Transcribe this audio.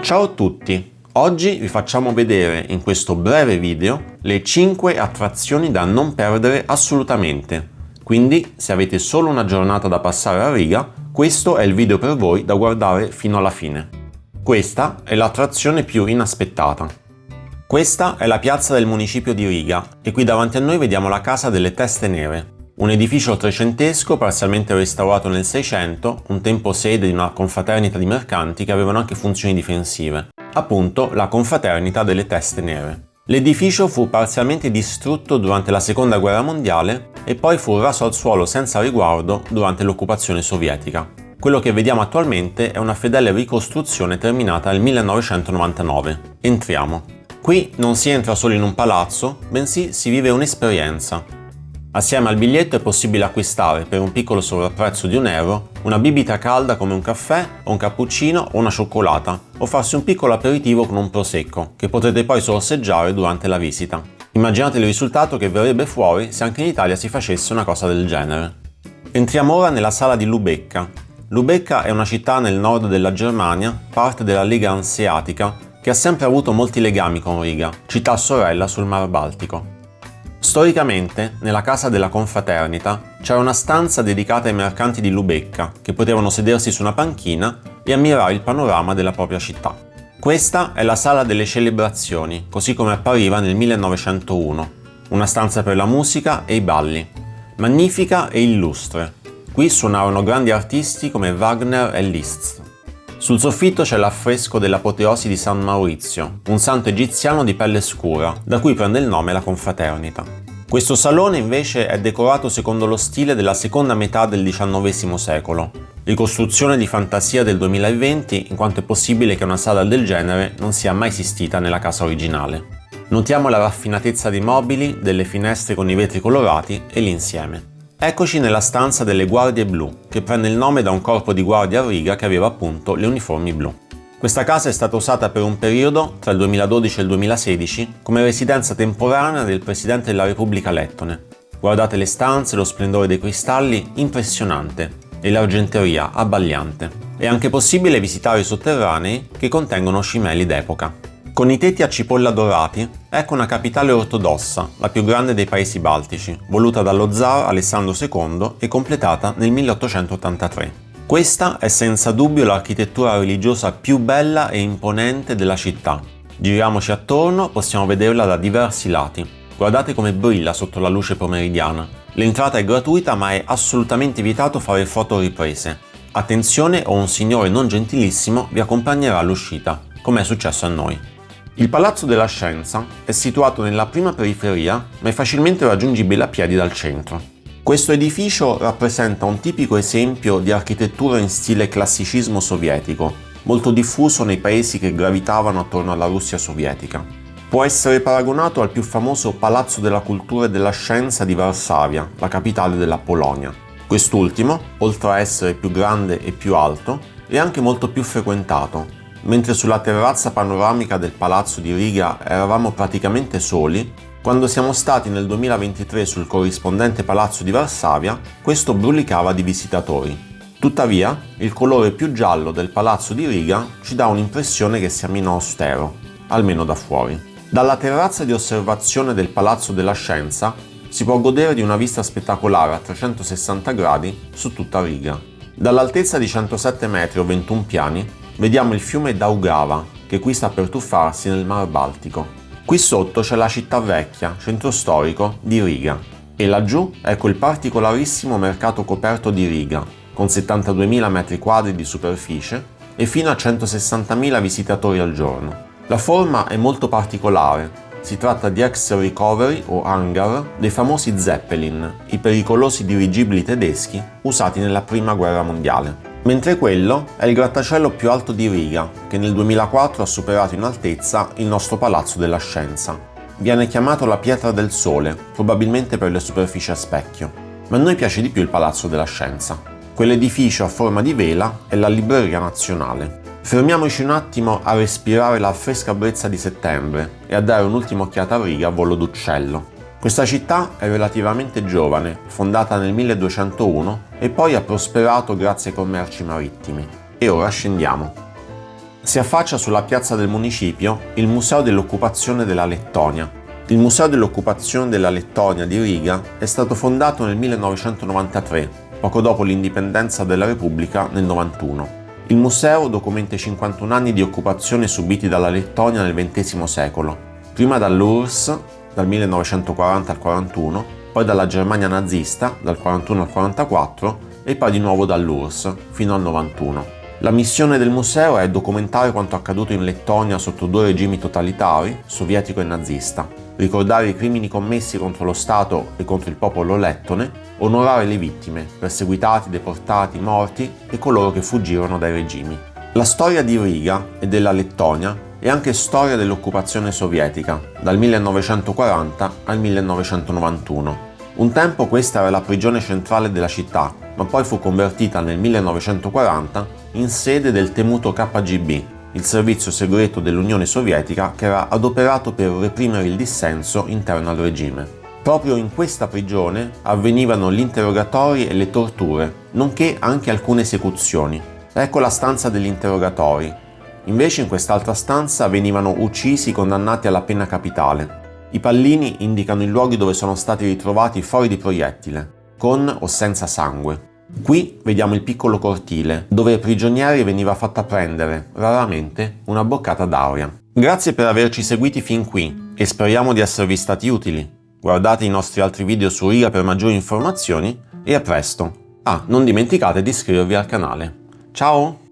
Ciao a tutti! Oggi vi facciamo vedere in questo breve video le 5 attrazioni da non perdere assolutamente. Quindi, se avete solo una giornata da passare a Riga, questo è il video per voi da guardare fino alla fine. Questa è l'attrazione più inaspettata. Questa è la piazza del municipio di Riga e qui davanti a noi vediamo la Casa delle Teste Nere. Un edificio trecentesco parzialmente restaurato nel Seicento, un tempo sede di una confraternita di mercanti che avevano anche funzioni difensive, appunto la Confraternita delle Teste Nere. L'edificio fu parzialmente distrutto durante la Seconda Guerra Mondiale e poi fu raso al suolo senza riguardo durante l'occupazione sovietica. Quello che vediamo attualmente è una fedele ricostruzione terminata nel 1999. Entriamo. Qui non si entra solo in un palazzo, bensì si vive un'esperienza. Assieme al biglietto è possibile acquistare, per un piccolo sovrapprezzo di €1, una bibita calda come un caffè o un cappuccino o una cioccolata, o farsi un piccolo aperitivo con un prosecco, che potrete poi sorseggiare durante la visita. Immaginate il risultato che verrebbe fuori se anche in Italia si facesse una cosa del genere. Entriamo ora nella sala di Lubecca. Lubecca è una città nel nord della Germania, parte della Lega Anseatica, che ha sempre avuto molti legami con Riga, città sorella sul Mar Baltico. Storicamente, nella casa della confraternita c'era una stanza dedicata ai mercanti di Lubecca, che potevano sedersi su una panchina e ammirare il panorama della propria città. Questa è la sala delle celebrazioni, così come appariva nel 1901, una stanza per la musica e i balli. Magnifica e illustre. Qui suonarono grandi artisti come Wagner e Liszt. Sul soffitto c'è l'affresco dell'apoteosi di San Maurizio, un santo egiziano di pelle scura, da cui prende il nome la confraternita. Questo salone invece è decorato secondo lo stile della seconda metà del XIX secolo, ricostruzione di fantasia del 2020 in quanto è possibile che una sala del genere non sia mai esistita nella casa originale. Notiamo la raffinatezza dei mobili, delle finestre con i vetri colorati e l'insieme. Eccoci nella stanza delle Guardie Blu, che prende il nome da un corpo di guardia a Riga che aveva appunto le uniformi blu. Questa casa è stata usata per un periodo, tra il 2012 e il 2016, come residenza temporanea del Presidente della Repubblica lettone. Guardate le stanze, lo splendore dei cristalli, impressionante, e l'argenteria abbagliante. È anche possibile visitare i sotterranei che contengono scimeli d'epoca. Con i tetti a cipolla dorati, ecco una capitale ortodossa, la più grande dei paesi baltici, voluta dallo zar Alessandro II e completata nel 1883. Questa è senza dubbio l'architettura religiosa più bella e imponente della città. Giriamoci attorno, possiamo vederla da diversi lati. Guardate come brilla sotto la luce pomeridiana. L'entrata è gratuita, ma è assolutamente vietato fare fotoriprese. Attenzione, o un signore non gentilissimo vi accompagnerà all'uscita, come è successo a noi. Il Palazzo della Scienza è situato nella prima periferia, ma è facilmente raggiungibile a piedi dal centro. Questo edificio rappresenta un tipico esempio di architettura in stile classicismo sovietico, molto diffuso nei paesi che gravitavano attorno alla Russia sovietica. Può essere paragonato al più famoso Palazzo della Cultura e della Scienza di Varsavia, la capitale della Polonia. Quest'ultimo, oltre a essere più grande e più alto, è anche molto più frequentato. Mentre sulla terrazza panoramica del palazzo di Riga eravamo praticamente soli, quando siamo stati nel 2023 sul corrispondente palazzo di Varsavia, questo brulicava di visitatori. Tuttavia, il colore più giallo del palazzo di Riga ci dà un'impressione che sia meno austero, almeno da fuori. Dalla terrazza di osservazione del Palazzo della Scienza si può godere di una vista spettacolare a 360 gradi su tutta Riga. Dall'altezza di 107 metri o 21 piani, vediamo il fiume Daugava, che qui sta per tuffarsi nel Mar Baltico. Qui sotto c'è la città vecchia, centro storico, di Riga. E laggiù ecco il particolarissimo mercato coperto di Riga, con 72.000 metri quadri di superficie e fino a 160.000 visitatori al giorno. La forma è molto particolare. Si tratta di ex recovery o hangar dei famosi Zeppelin, i pericolosi dirigibili tedeschi usati nella Prima Guerra Mondiale. Mentre quello è il grattacielo più alto di Riga, che nel 2004 ha superato in altezza il nostro Palazzo della Scienza. Viene chiamato la Pietra del Sole, probabilmente per le superfici a specchio, ma a noi piace di più il Palazzo della Scienza. Quell'edificio a forma di vela è la Libreria Nazionale. Fermiamoci un attimo a respirare la fresca brezza di settembre e a dare un'ultima occhiata a Riga a volo d'uccello. Questa città è relativamente giovane, fondata nel 1201 e poi ha prosperato grazie ai commerci marittimi. E ora scendiamo. Si affaccia sulla piazza del municipio il Museo dell'Occupazione della Lettonia. Il Museo dell'Occupazione della Lettonia di Riga è stato fondato nel 1993, poco dopo l'indipendenza della Repubblica nel 91. Il museo documenta i 51 anni di occupazione subiti dalla Lettonia nel XX secolo, prima dall'URSS dal 1940 al 41, poi dalla Germania nazista dal 41 al 44 e poi di nuovo dall'URSS fino al 91. La missione del museo è documentare quanto accaduto in Lettonia sotto due regimi totalitari, sovietico e nazista, ricordare i crimini commessi contro lo Stato e contro il popolo lettone, onorare le vittime, perseguitati, deportati, morti e coloro che fuggirono dai regimi. La storia di Riga e della Lettonia è anche storia dell'occupazione sovietica, dal 1940 al 1991. Un tempo questa era la prigione centrale della città, ma poi fu convertita nel 1940 in sede del temuto KGB, il servizio segreto dell'Unione Sovietica che era adoperato per reprimere il dissenso interno al regime. Proprio in questa prigione avvenivano gli interrogatori e le torture, nonché anche alcune esecuzioni. Ecco la stanza degli interrogatori. Invece in quest'altra stanza venivano uccisi i condannati alla pena capitale. I pallini indicano i luoghi dove sono stati ritrovati fori di proiettile, con o senza sangue. Qui vediamo il piccolo cortile, dove ai prigionieri veniva fatta prendere, raramente, una boccata d'aria. Grazie per averci seguiti fin qui e speriamo di esservi stati utili. Guardate i nostri altri video su Riga per maggiori informazioni e a presto! Non dimenticate di iscrivervi al canale. Ciao!